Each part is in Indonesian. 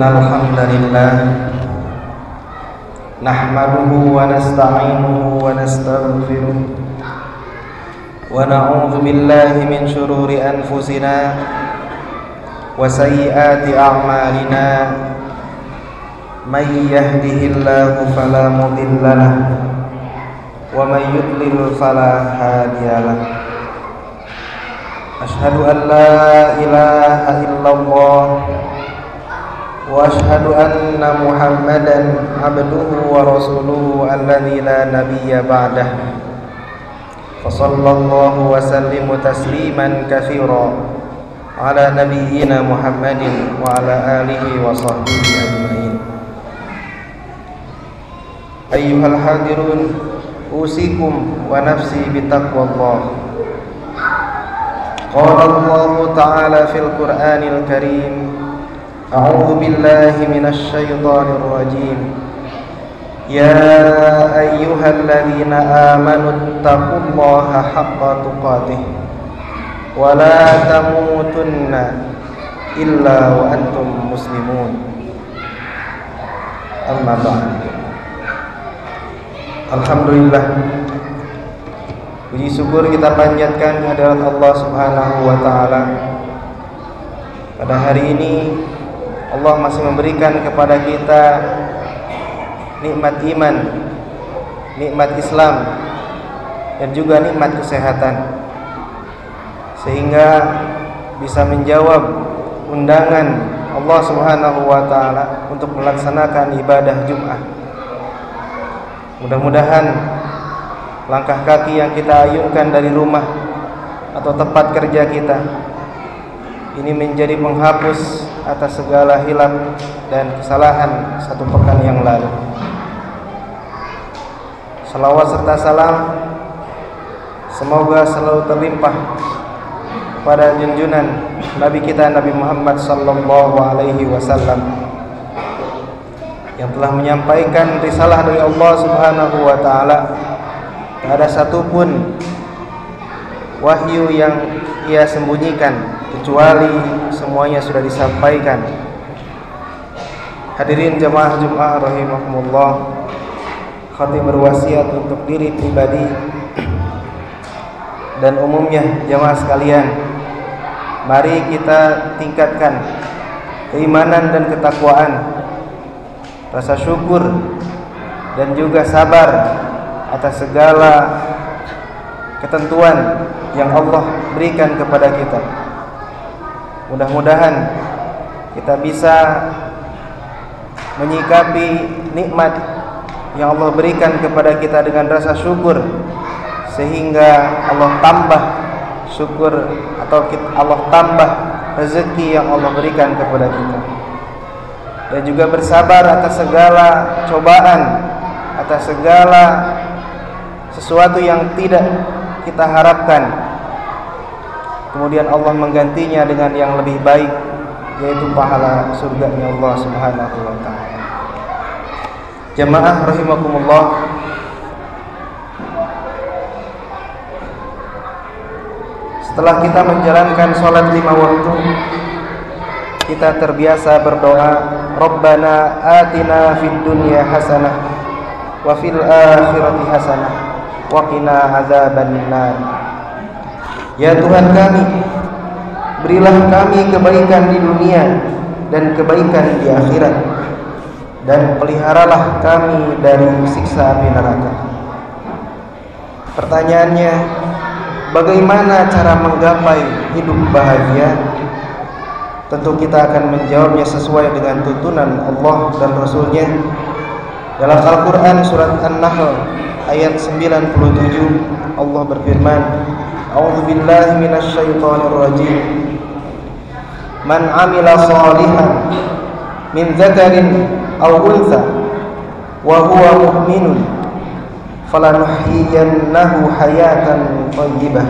الحمد لله نحمده ونستعينه ونستغفره ونعوذ بالله من شرور أنفسنا وسيئات أعمالنا من يهده الله فلا مضل له ومن يضلل فلا هادي له أشهد أن لا إله إلا الله وأشهد أن محمدا عبده ورسوله الذي لا نبي بعده فصلى الله وسلم تسليما كثيرا على نبينا محمد وعلى آله وصحبه أجمعين. أيها الحاضرون أوصيكم ونفسي بتقوى الله. قال الله تعالى في القرآن الكريم أعوذ بالله من الشيطان الرجيم يا أيها الذين آمنوا اتقوا الله حق تقاته ولا تموتن إلا وأنتم مسلمون. أما بعد. Alhamdulillah, puji syukur kita panjatkan kehadirat Allah Subhanahu wa taala. Pada hari ini Allah masih memberikan kepada kita nikmat iman, nikmat Islam, dan juga nikmat kesehatan, sehingga bisa menjawab undangan Allah Subhanahu wa taala untuk melaksanakan ibadah Jumat. Mudah-mudahan langkah kaki yang kita ayunkan dari rumah atau tempat kerja kita ini menjadi penghapus atas segala hilaf dan kesalahan satu pekan yang lalu. Salawat serta salam semoga selalu terlimpah pada junjungan Nabi kita Nabi Muhammad sallallahu alaihi wasallam yang telah menyampaikan risalah dari Allah Subhanahu wa taala. Tak ada satupun wahyu yang ia sembunyikan, kecuali semuanya sudah disampaikan. Hadirin jamaah Jumat rahimakumullah, khatib berwasiat untuk diri pribadi dan umumnya jamaah sekalian, mari kita tingkatkan keimanan dan ketakwaan, rasa syukur dan juga sabar atas segala ketentuan yang Allah berikan kepada kita. Mudah-mudahan kita bisa menyikapi nikmat yang Allah berikan kepada kita dengan rasa syukur, sehingga Allah tambah syukur atau Allah tambah rezeki yang Allah berikan kepada kita, dan juga bersabar atas segala cobaan, atas segala sesuatu yang tidak kita harapkan. Kemudian Allah menggantinya dengan yang lebih baik, yaitu pahala surganya Allah Subhanahu wa taala. Jamaah rahimakumullah, setelah kita menjalankan sholat 5 waktu, kita terbiasa berdoa, Rabbana atina fid dunya hasanah wa fil akhirati hasanah wa qina azabannar. Ya Tuhan kami, berilah kami kebaikan di dunia dan kebaikan di akhirat, dan peliharalah kami dari siksa api neraka. Pertanyaannya, bagaimana cara menggapai hidup bahagia? Tentu kita akan menjawabnya sesuai dengan tuntunan Allah dan Rasulnya. Dalam Al-Quran surat An-Nahl ayat 97 Allah berfirman, A'udzu billahi minasyaitonir rajim. Man 'amila shalihan min dzakarin aw untha wa huwa mu'minun falanuhyiyannahu hayatan thayyibah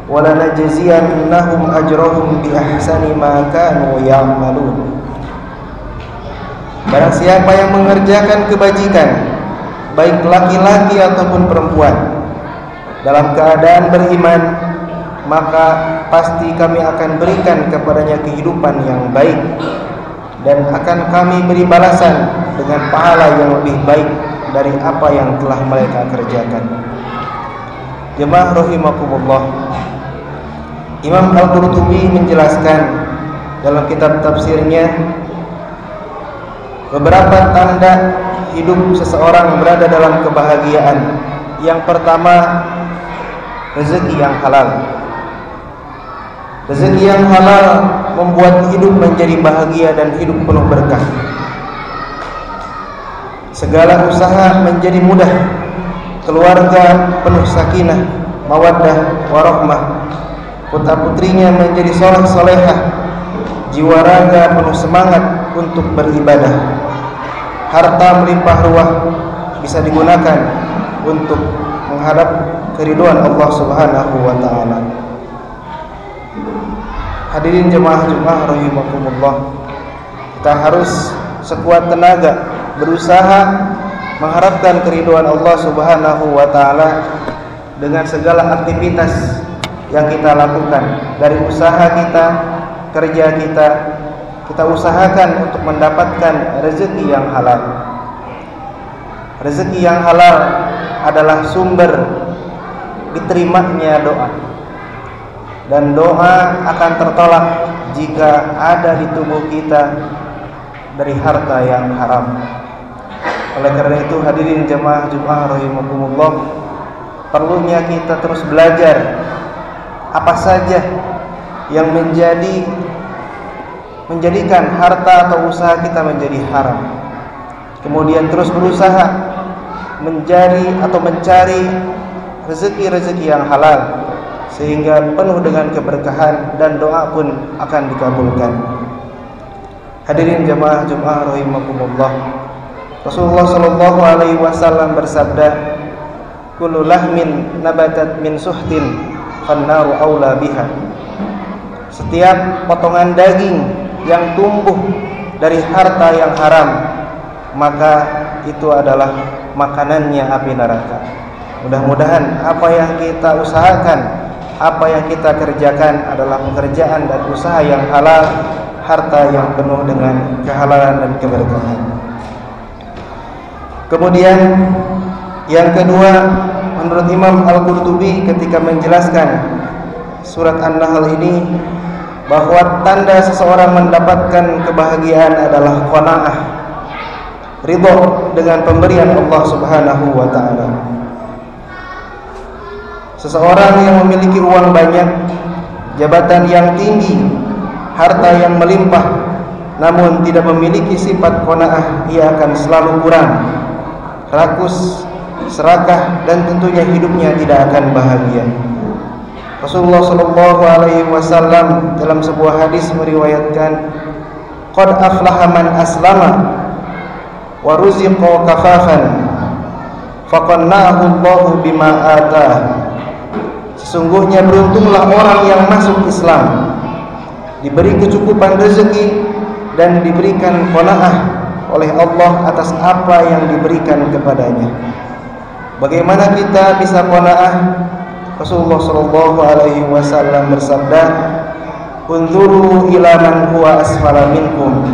wa lanajziyannahum ajrahum bi ahsani ma kanu ya'malun. Barang siapa yang mengerjakan kebajikan, baik laki-laki ataupun perempuan, dalam keadaan beriman, maka pasti kami akan berikan kepadanya kehidupan yang baik, dan akan kami beri balasan dengan pahala yang lebih baik dari apa yang telah mereka kerjakan. Jemaah rahimakumullah, Imam Al-Qurtubi menjelaskan dalam kitab tafsirnya beberapa tanda hidup seseorang berada dalam kebahagiaan. Yang pertama, rezeki yang halal. Rezeki yang halal membuat hidup menjadi bahagia dan hidup penuh berkah. Segala usaha menjadi mudah, keluarga penuh sakinah, mawaddah, warahmah, putra-putrinya menjadi soleh-solehah, jiwa raga penuh semangat untuk beribadah. Harta melimpah ruah bisa digunakan untuk menghadap keridhaan Allah Subhanahu wa taala. Hadirin jemaah Jumat rahimakumullah, kita harus sekuat tenaga berusaha mengharapkan keridhaan Allah Subhanahu wa taala dengan segala aktivitas yang kita lakukan. Dari usaha kita, kerja kita usahakan untuk mendapatkan rezeki yang halal. Rezeki yang halal adalah sumber diterimanya doa, dan doa akan tertolak jika ada di tubuh kita dari harta yang haram. Oleh karena itu, hadirin jemaah Jumat rahimakumullah, perlunya kita terus belajar apa saja yang menjadikan harta atau usaha kita menjadi haram. Kemudian terus berusaha mencari rezeki-rezeki yang halal sehingga penuh dengan keberkahan dan doa pun akan dikabulkan. Hadirin jemaah Jumat rahimakumullah, Rasulullah sallallahu alaihi wasallam bersabda, "Kullu lahmin nabatat min suhtin fannaru aula biha." Setiap potongan daging yang tumbuh dari harta yang haram, maka itu adalah makanannya api neraka. Mudah-mudahan apa yang kita usahakan, apa yang kita kerjakan adalah pekerjaan dan usaha yang halal, harta yang penuh dengan kehalalan dan keberkahan. Kemudian yang kedua, menurut Imam Al-Qurtubi ketika menjelaskan surat An-Nahl ini, bahwa tanda seseorang mendapatkan kebahagiaan adalah qanaah, ridho dengan pemberian Allah Subhanahu wa taala. Seseorang yang memiliki uang banyak, jabatan yang tinggi, harta yang melimpah, namun tidak memiliki sifat qanaah, ia akan selalu kurang, rakus, serakah, dan tentunya hidupnya tidak akan bahagia. Rasulullah sallallahu alaihi wasallam dalam sebuah hadis meriwayatkan, "Qad aflaha man aslama wa ruziqa kafafan faqanna'ahu Allahu bima atah." Sesungguhnya beruntunglah orang yang masuk Islam, diberi kecukupan rezeki dan diberikan qanaah oleh Allah atas apa yang diberikan kepadanya. Bagaimana kita bisa qanaah? Rasulullah sallallahu alaihi wasallam bersabda, "Unzuru ila man huwa asfala minkum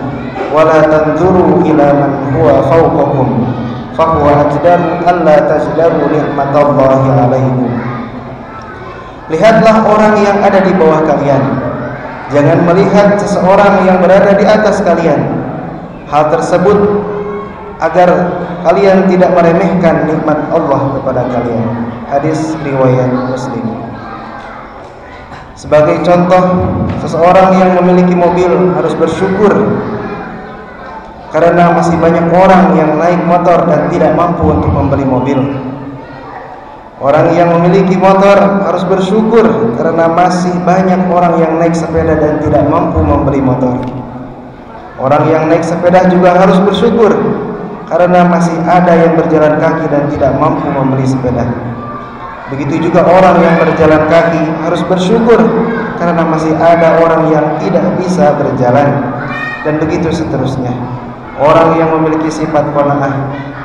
wa la tanzuru ila man huwa fawqakum fa huwa ajdaru alla tajdaru ni'matallahi alaikum." Lihatlah orang yang ada di bawah kalian, jangan melihat seseorang yang berada di atas kalian. Hal tersebut agar kalian tidak meremehkan nikmat Allah kepada kalian. Hadis riwayat Muslim. Sebagai contoh, seseorang yang memiliki mobil harus bersyukur karena masih banyak orang yang naik motor dan tidak mampu untuk membeli mobil. Orang yang memiliki motor harus bersyukur karena masih banyak orang yang naik sepeda dan tidak mampu membeli motor. Orang yang naik sepeda juga harus bersyukur karena masih ada yang berjalan kaki dan tidak mampu membeli sepeda. Begitu juga orang yang berjalan kaki harus bersyukur karena masih ada orang yang tidak bisa berjalan, dan begitu seterusnya. Orang yang memiliki sifat qanaah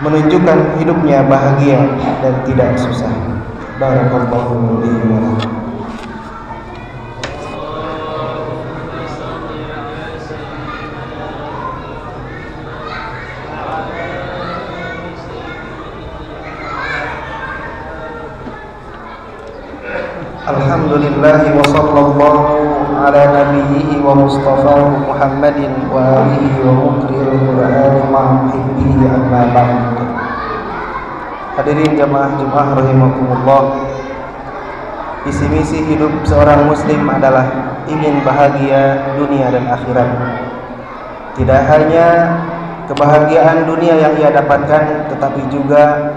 menunjukkan hidupnya bahagia dan tidak susah. Barakallahu fiikum wa lakum. Alhamdulillah wa sallallahu ala nabiyhi wa mustafahu Muhammadin wa alihi wa muqri'il Qur'an ma'ahibbihi amma ba'd. Hadirin jamaah rahimakumullah. Visi-misi hidup seorang muslim adalah ingin bahagia dunia dan akhirat. Tidak hanya kebahagiaan dunia yang ia dapatkan, tetapi juga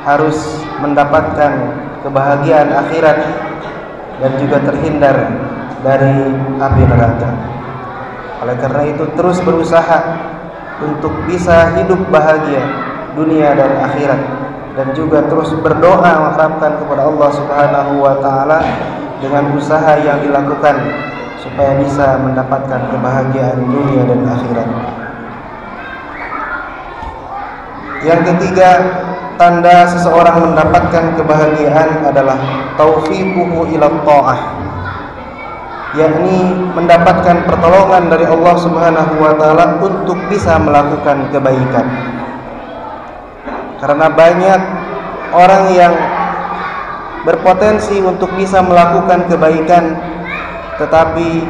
harus mendapatkan kebahagiaan akhirat dan juga terhindar dari api neraka. Oleh karena itu terus berusaha untuk bisa hidup bahagia dunia dan akhirat, dan juga terus berdoa mengharapkan kepada Allah Subhanahu wa taala dengan usaha yang dilakukan supaya bisa mendapatkan kebahagiaan dunia dan akhirat. Yang ketiga, tanda seseorang mendapatkan kebahagiaan adalah taufiquhu ila ta'ah, yakni mendapatkan pertolongan dari Allah Subhanahu wa taala untuk bisa melakukan kebaikan. Karena banyak orang yang berpotensi untuk bisa melakukan kebaikan tetapi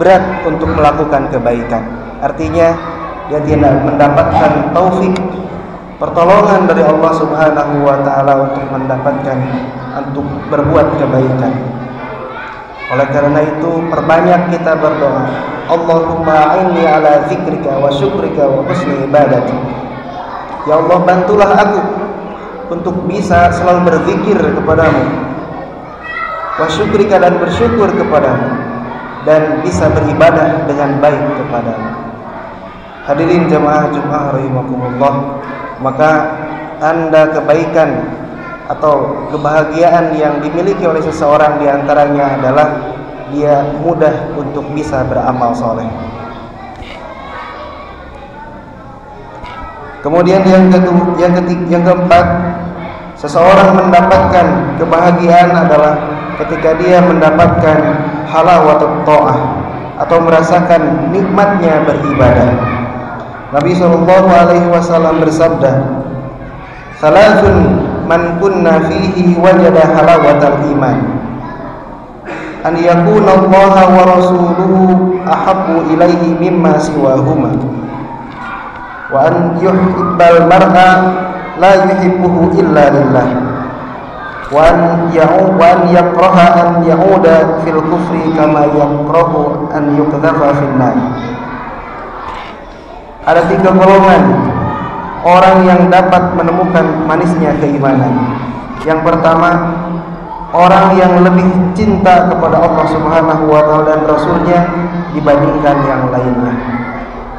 berat untuk melakukan kebaikan. Artinya dia tidak mendapatkan taufik, pertolongan dari Allah Subhanahu wa taala untuk berbuat kebaikan. Oleh karena itu perbanyak kita berdoa, Allahumma a'inni ala zikrika wa syukrika wa husni ibadati. Ya Allah, bantulah aku untuk bisa selalu berzikir kepadamu, wa syukrika, dan bersyukur kepadamu, dan bisa beribadah dengan baik kepadamu. Hadirin jamaah Jumat rahimakumullah, maka tanda kebaikan atau kebahagiaan yang dimiliki oleh seseorang diantaranya adalah dia mudah untuk bisa beramal soleh. Kemudian yang keempat, seseorang mendapatkan kebahagiaan adalah ketika dia mendapatkan halawatut ta'ah atau merasakan nikmatnya beribadah. Nabi SAW bersabda, "Salasun man kunna fihi wajada halawatal iman, an yakuna Allah wa rasuluhu ahabbu ilaihi mimma siwahuma, wa an yuhibbal mar'a la yuhibbuhu illa lillah, wa an yakraha an ya'uda fil kufri kama yakrahu an yuqdhafa fin nar." Ada 3 golongan orang yang dapat menemukan manisnya keimanan. Yang pertama, orang yang lebih cinta kepada Allah Subhanahu wa taala dan Rasulnya dibandingkan yang lainnya.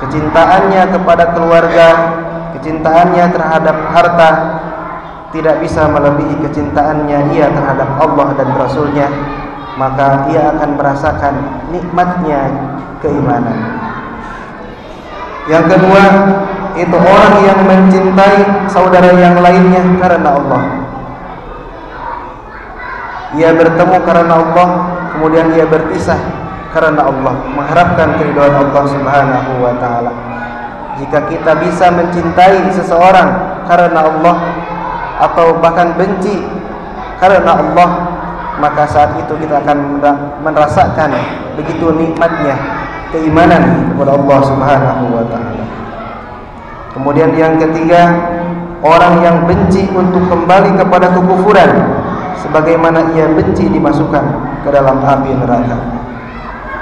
Kecintaannya kepada keluarga, kecintaannya terhadap harta tidak bisa melebihi kecintaannya ia terhadap Allah dan Rasulnya, maka ia akan merasakan nikmatnya keimanan. Yang kedua, itu orang yang mencintai saudara yang lainnya karena Allah. Ia bertemu karena Allah, kemudian ia berpisah karena Allah, mengharapkan keridhaan Allah Subhanahu wa taala. Jika kita bisa mencintai seseorang karena Allah atau bahkan benci karena Allah, maka saat itu kita akan merasakan begitu nikmatnya keimanan kepada Allah Subhanahu wa taala. Kemudian yang ketiga, orang yang benci untuk kembali kepada kekufuran sebagaimana ia benci dimasukkan ke dalam api neraka.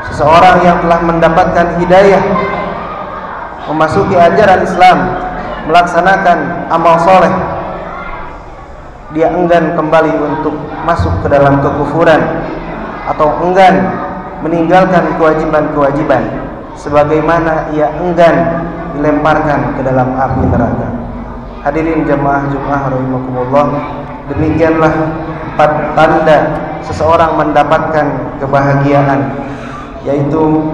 Seseorang yang telah mendapatkan hidayah, memasuki ajaran Islam, melaksanakan amal soleh, dia enggan kembali untuk masuk ke dalam kekufuran atau enggan meninggalkan kewajiban-kewajiban sebagaimana ia enggan dilemparkan ke dalam api neraka. Hadirin jamaah Jumat rahimakumullah, demikianlah 4 tanda seseorang mendapatkan kebahagiaan, yaitu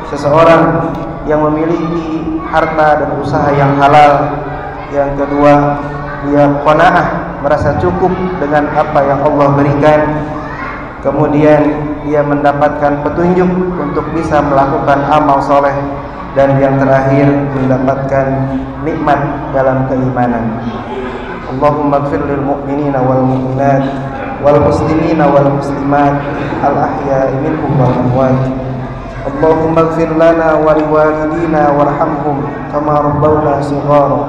seseorang yang memiliki harta dan usaha yang halal. Yang kedua, dia qanaah, merasa cukup dengan apa yang Allah berikan. Kemudian dia mendapatkan petunjuk untuk bisa melakukan amal soleh. Dan yang terakhir, mendapatkan nikmat dalam keimanan. Allahumma ighfir lil mu'minina wal mu'minat والمسلمين والمسلمات الأحياء منهم والأموات. اللهم اغفر لنا ولوالدينا وارحمهم كما ربونا صغارا.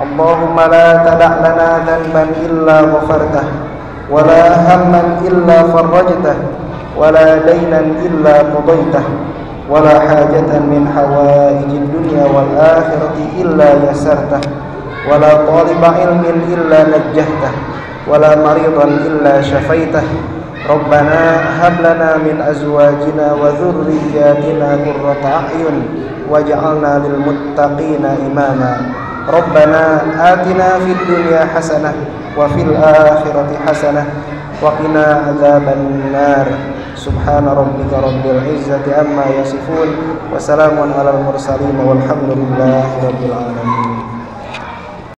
اللهم لا تدع لنا ذنبا إلا غفرته ولا هما إلا فرجته ولا دينا إلا قضيته ولا حاجة من حوائج الدنيا والآخرة إلا يسرته ولا طالب علم إلا نجحته ولا مريضا إلا شفيته. ربنا هب لنا من أزواجنا وذرياتنا قرة أعين واجعلنا للمتقين إماما. ربنا آتنا في الدنيا حسنة وفي الآخرة حسنة وقنا عذاب النار. سبحان ربك رب العزة عما يصفون وسلام على المرسلين والحمد لله رب العالمين.